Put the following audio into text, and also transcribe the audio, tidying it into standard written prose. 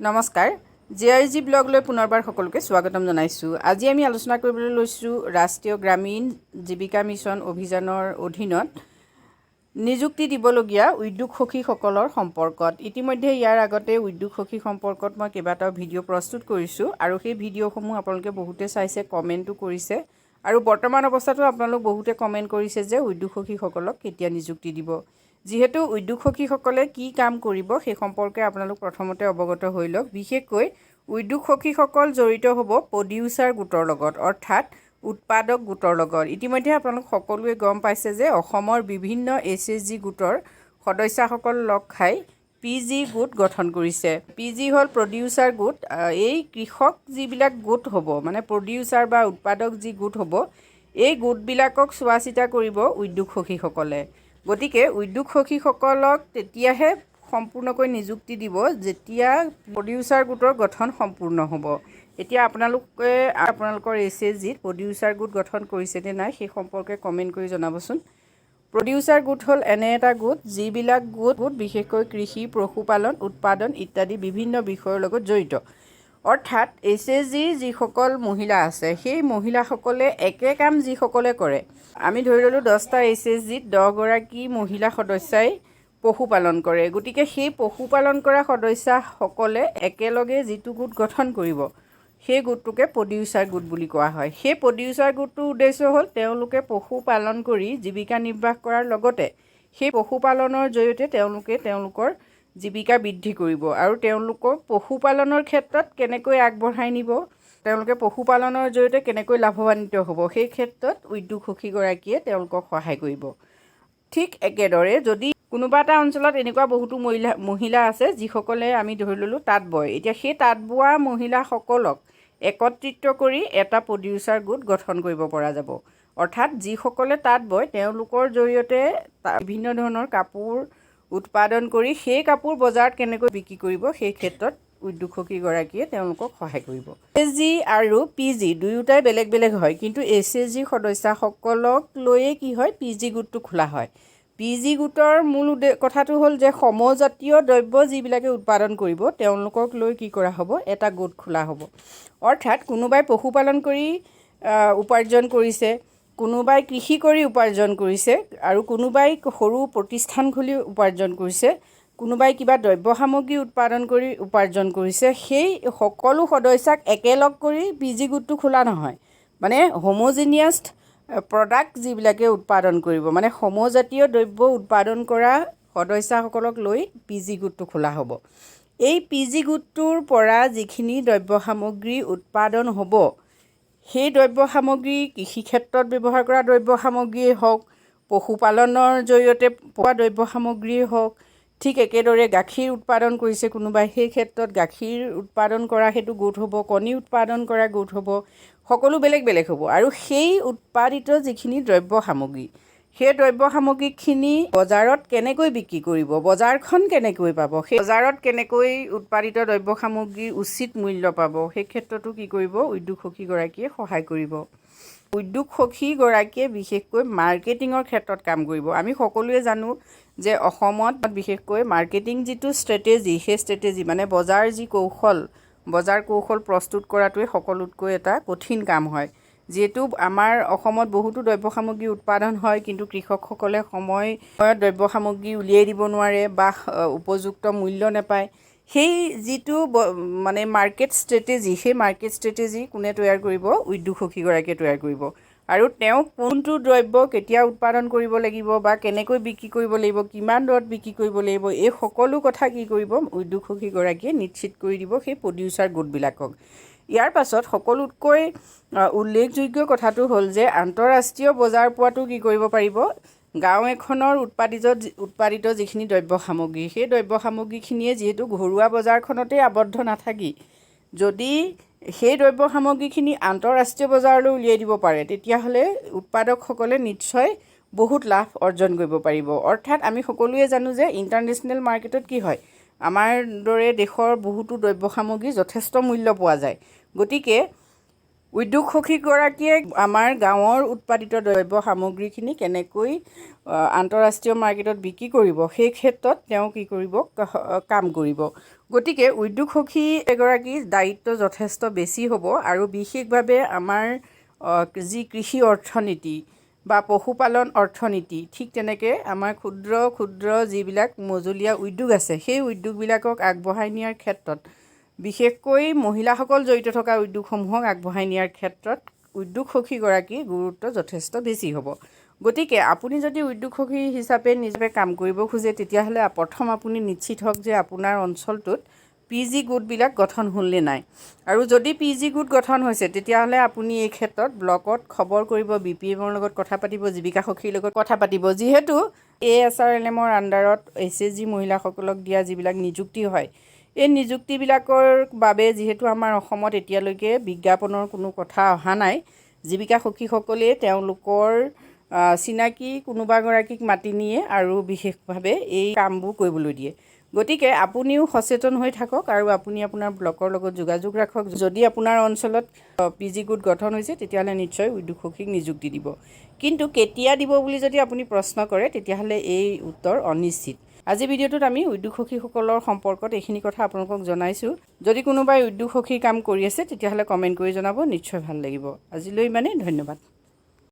নমস্কাৰ JRG ব্লগলৈ পুনৰবাৰ সকলোকে স্বাগতম জনাইছোঁ। আজি আমি আলোচনা কৰিবলৈ লৈছোঁ ৰাষ্ট্ৰীয় গ্ৰামীণ জীৱিকা মিছন অভিযানৰ অধীনত নিযুক্তি দিবলগীয়া উদ্যোগ সখীসকলৰ সম্পৰ্কত। ইতিমধ্যে ইয়াৰ আগতে উদ্যোগ সখী সম্পৰ্কত মই কেইবাটাও ভিডিঅ' প্ৰস্তুত কৰিছোঁ আৰু সেই ভিডিঅ'সমূহ আপোনালোকে বহুতে চাইছে, কমেণ্টো কৰিছে আৰু বৰ্তমান অৱস্থাতো আপোনালোক বহুতে কমেণ্ট কৰিছে যে উদ্যোগ সখীসকলক কেতিয়া নিযুক্তি দিব। যিহেতু উদ্যোগ সখীসকলে কি কাম কৰিব সেই সম্পৰ্কে আপোনালোক প্ৰথমতে অৱগত হৈ লওক। বিশেষকৈ উদ্যোগ সখীসকল জড়িত হ'ব প্ৰডিউচাৰ গোটৰ লগত, অৰ্থাৎ উৎপাদক গোটৰ লগত। ইতিমধ্যে আপোনালোক সকলোৱে গম পাইছে যে অসমৰ বিভিন্ন SHG গোটৰ সদস্যসকল লগ খাই PG গোট গঠন কৰিছে। PG হ'ল প্ৰডিউচাৰ গোট। এই কৃষক যিবিলাক গোট হ'ব, মানে প্ৰডিউচাৰ বা উৎপাদক যি গোট হ'ব, এই গোটবিলাকক চোৱা চিতা কৰিব উদ্যোগ সখীসকলে। গতিকে উদ্যোগ সখীসকলক তেতিয়াহে সম্পূৰ্ণকৈ নিযুক্তি দিব যেতিয়া প্ৰডিউচাৰ গোটৰ গঠন সম্পূৰ্ণ হ'ব। এতিয়া আপোনালোকে আপোনালোকৰ SHGত প্ৰডিউচাৰ গোট গঠন কৰিছে নে নাই সেই সম্পৰ্কে কমেণ্ট কৰি জনাবচোন। প্ৰডিউচাৰ গোট হ'ল এনে এটা গোট যিবিলাক গোট বিশেষকৈ কৃষি, পশুপালন, উৎপাদন ইত্যাদি বিভিন্ন বিষয়ৰ লগত জড়িত। অৰ্থাৎ SHGৰ যিসকল মহিলা আছে সেই মহিলাসকলে একে কাম যিসকলে কৰে, আমি ধৰি ল'লোঁ 10টা SHGত 10গৰাকী মহিলা সদস্যাই পশুপালন কৰে। গতিকে সেই পশুপালন কৰা সদস্যসকলে একেলগে যিটো গোট গঠন কৰিব সেই গোটটোকে প্ৰডিউচাৰ গোট বুলি কোৱা হয়। সেই প্ৰডিউচাৰ গোটটোৰ উদ্দেশ্য হ'ল তেওঁলোকে পশুপালন কৰি জীৱিকা নিৰ্বাহ কৰাৰ লগতে সেই পশুপালনৰ জৰিয়তে তেওঁলোকে তেওঁলোকৰ জীৱিকা বৃদ্ধি কৰিব আৰু তেওঁলোকক পশুপালনৰ ক্ষেত্ৰত কেনেকৈ আগবঢ়াই নিব, তেওঁলোকে পশুপালনৰ জৰিয়তে কেনেকৈ লাভৱান্বিত হ'ব, সেই ক্ষেত্ৰত উদ্যোগ সখীগৰাকীয়ে তেওঁলোকক সহায় কৰিব। ঠিক একেদৰে যদি কোনোবা এটা অঞ্চলত এনেকুৱা বহুতো মহিলা আছে যিসকলে আমি ধৰি ল'লোঁ তাঁত বয়। এতিয়া সেই তাঁত বোৱা মহিলাসকলক একত্ৰিত কৰি এটা প্ৰডিউচাৰ গোট গঠন কৰিব পৰা যাব। অৰ্থাৎ যিসকলে তাঁত বয় তেওঁলোকৰ জৰিয়তে বিভিন্ন ধৰণৰ কাপোৰ উৎপাদন কৰি সেই কাপোৰ বজাৰত কেনেকৈ বিক্ৰী কৰিব সেই ক্ষেত্ৰত উদ্যোগ সখীগৰাকীয়ে তেওঁলোকক সহায় কৰিব। SHG আৰু PG দুয়োটাই বেলেগ বেলেগ হয়, কিন্তু SHG সদস্যসকলক লৈয়ে কি হয় PG গোটটো খোলা হয়। PG গোটৰ মূল কথাটো হ'ল যে সমজাতীয় দ্ৰব্য যিবিলাকে উৎপাদন কৰিব তেওঁলোকক লৈ কি কৰা হ'ব, এটা গোট খোলা হ'ব। অৰ্থাৎ কোনোবাই পশুপালন কৰি উপাৰ্জন কৰিছে, কোনোবাই কৃষি কৰি উপাৰ্জন কৰিছে আৰু কোনোবাই সৰু প্ৰতিষ্ঠান খুলি উপাৰ্জন কৰিছে, কোনোবাই কিবা দ্ৰব্য সামগ্ৰী উৎপাদন কৰি উপাৰ্জন কৰিছে। সেই সকলো সদস্যাক একেলগ কৰি PG গোটটো খোলা নহয়, মানে হোমোজিনিয়াছ প্ৰডাক্ট যিবিলাকে উৎপাদন কৰিব, মানে সমজাতীয় দ্ৰব্য উৎপাদন কৰা সদস্যসকলক লৈ PG গোটটো খোলা হ'ব। এই PG গোটটোৰ পৰা যিখিনি দ্ৰব্য সামগ্ৰী উৎপাদন হ'ব সেই দ্ৰব্য সামগ্ৰী কৃষি ক্ষেত্ৰত ব্যৱহাৰ কৰা দ্ৰব্য সামগ্ৰীয়ে হওক, পশুপালনৰ জৰিয়তে পোৱা দ্ৰব্য সামগ্ৰীয়ে হওক, ঠিক একেদৰে গাখীৰ উৎপাদন কৰিছে কোনোবাই, সেই ক্ষেত্ৰত গাখীৰ উৎপাদন কৰা সেইটো গোট হ'ব, কণী উৎপাদন কৰা গোট হ'ব, সকলো বেলেগ বেলেগ হ'ব। আৰু সেই উৎপাদিত যিখিনি দ্ৰব্য সামগ্ৰী সেই দ্ৰব্য সামগ্ৰীখিনি বজাৰত কেনেকৈ বিক্ৰী কৰিব, বজাৰখন কেনেকৈ পাব, সেই বজাৰত কেনেকৈ উৎপাদিত দ্ৰব্য সামগ্ৰীৰ উচিত মূল্য পাব, সেই ক্ষেত্ৰতো কি কৰিব উদ্যোগ সখীগৰাকীয়ে সহায় কৰিব। উদ্যোগ সখীগৰাকীয়ে বিশেষকৈ মাৰ্কেটিঙৰ ক্ষেত্ৰত কাম কৰিব। আমি সকলোৱে জানো যে অসমত বিশেষকৈ মাৰ্কেটিং যিটো ষ্ট্ৰেটেজি, সেই ষ্ট্ৰেটেজি মানে বজাৰ কৌশল প্ৰস্তুত কৰাটোৱে সকলোতকৈ এটা কঠিন কাম হয়। যিহেতু আমাৰ অসমত বহুতো দ্ৰব্য সামগ্ৰী উৎপাদন হয়, কিন্তু কৃষকসকলে সময়ত দ্ৰব্য সামগ্ৰী উলিয়াই দিব নোৱাৰে বা উপযুক্ত মূল্য নাপায়। সেই যিটো মানে মাৰ্কেট ষ্ট্ৰেটেজি, সেই মাৰ্কেট ষ্ট্ৰেটেজি কোনে তৈয়াৰ কৰিব, উদ্যোগ সখীগৰাকীয়ে তৈয়াৰ কৰিব। আৰু তেওঁ কোনটো দ্ৰব্য কেতিয়া উৎপাদন কৰিব লাগিব বা কেনেকৈ বিক্ৰী কৰিব লাগিব, কিমান দৰত বিক্ৰী কৰিব লাগিব, এই সকলো কথা কি কৰিব উদ্যোগ সখীগৰাকীয়ে নিশ্চিত কৰি দিব সেই প্ৰডিউচাৰ গোটবিলাকক। ইয়াৰ পাছত সকলোতকৈ উল্লেখযোগ্য কথাটো হ'ল যে আন্তঃৰাষ্ট্ৰীয় বজাৰ পোৱাটো কি কৰিব পাৰিব, গাঁও এখনৰ উৎপাদিত যিখিনি দ্ৰব্য সামগ্ৰী সেই দ্ৰব্য সামগ্ৰীখিনিয়ে যিহেতু ঘৰুৱা বজাৰখনতেই আবদ্ধ নাথাকি যদি সেই দ্ৰব্য সামগ্ৰীখিনি আন্তঃৰাষ্ট্ৰীয় বজাৰলৈ উলিয়াই দিব পাৰে তেতিয়াহ'লে উৎপাদকসকলে নিশ্চয় বহুত লাভ অৰ্জন কৰিব পাৰিব। অৰ্থাৎ আমি সকলোৱে জানো যে ইণ্টাৰনেশ্যনেল মাৰ্কেটত কি হয়, আমাৰ দৰে দেশৰ বহুতো দ্ৰব্য সামগ্ৰী যথেষ্ট মূল্য পোৱা যায়। গতিকে উদ্যোগ সখীগৰাকীয়ে আমাৰ গাঁৱৰ উৎপাদিত দ্ৰব্য সামগ্ৰীখিনি কেনেকৈ আন্তঃৰাষ্ট্ৰীয় মাৰ্কেটত বিক্ৰী কৰিব সেই ক্ষেত্ৰত তেওঁ কি কৰিব কাম কৰিব। গতিকে উদ্যোগ সখী এগৰাকীৰ দায়িত্ব যথেষ্ট বেছি হ'ব আৰু বিশেষভাৱে আমাৰ যি কৃষি অৰ্থনীতি বা পশুপালন অৰ্থনীতি ঠিক তেনেকৈ আমাৰ ক্ষুদ্ৰ যিবিলাক মজলীয়া উদ্যোগ আছে সেই উদ্যোগবিলাকক আগবঢ়াই নিয়াৰ ক্ষেত্ৰত বিশেষকৈ মহিলাসকল জড়িত থকা উদ্যোগসমূহক আগবঢ়াই নিয়াৰ ক্ষেত্ৰত উদ্যোগ সখীগৰাকীৰ গুৰুত্ব যথেষ্ট বেছি হ'ব। গতিকে আপুনি যদি উদ্যোগ সখী হিচাপে নিজে কাম কৰিব খোজে তেতিয়াহ'লে প্ৰথম আপুনি নিশ্চিত হওক যে আপোনাৰ অঞ্চলটোত PG গোটবিলাক গঠন হ'লনে নাই, আৰু যদি PG গোট গঠন হৈছে তেতিয়াহ'লে আপুনি এই ক্ষেত্ৰত ব্লকত খবৰ কৰিব, BPMৰ লগত কথা পাতিব, জীৱিকা সখীৰ লগত কথা পাতিব। যিহেতু ASRLMৰ আণ্ডাৰত SHG মহিলাসকলক দিয়া যিবিলাক নিযুক্তি হয় এই নিযুক্তিবিলাকৰ বাবে যিহেতু আমাৰ অসমত এতিয়ালৈকে বিজ্ঞাপনৰ কোনো কথা অহা নাই, জীৱিকা সখীসকলে তেওঁলোকৰ চিনাকি কোনোবাগৰাকীক মাতি নিয়ে আৰু বিশেষভাৱে এই কামবোৰ কৰিবলৈ দিয়ে। গতিকে আপুনিও সচেতন হৈ থাকক আৰু আপুনি আপোনাৰ ব্লকৰ লগত যোগাযোগ ৰাখক। যদি আপোনাৰ অঞ্চলত PG গোট গঠন হৈছে তেতিয়াহ'লে নিশ্চয় উদ্যোগ সখীক নিযুক্তি দিব, কিন্তু কেতিয়া দিব বুলি যদি আপুনি প্ৰশ্ন কৰে তেতিয়াহ'লে এই উত্তৰ অনিশ্চিত। আজি ভিডিঅ'টোত আমি উদ্যোগ সখীসকলৰ সম্পৰ্কত এইখিনি কথা আপোনালোকক জনাইছোঁ। যদি কোনোবাই উদ্যোগ সখীৰ কাম কৰি আছে তেতিয়াহ'লে কমেণ্ট কৰি জনাব, নিশ্চয় ভাল লাগিব। আজিলৈ ইমানেই, ধন্যবাদ।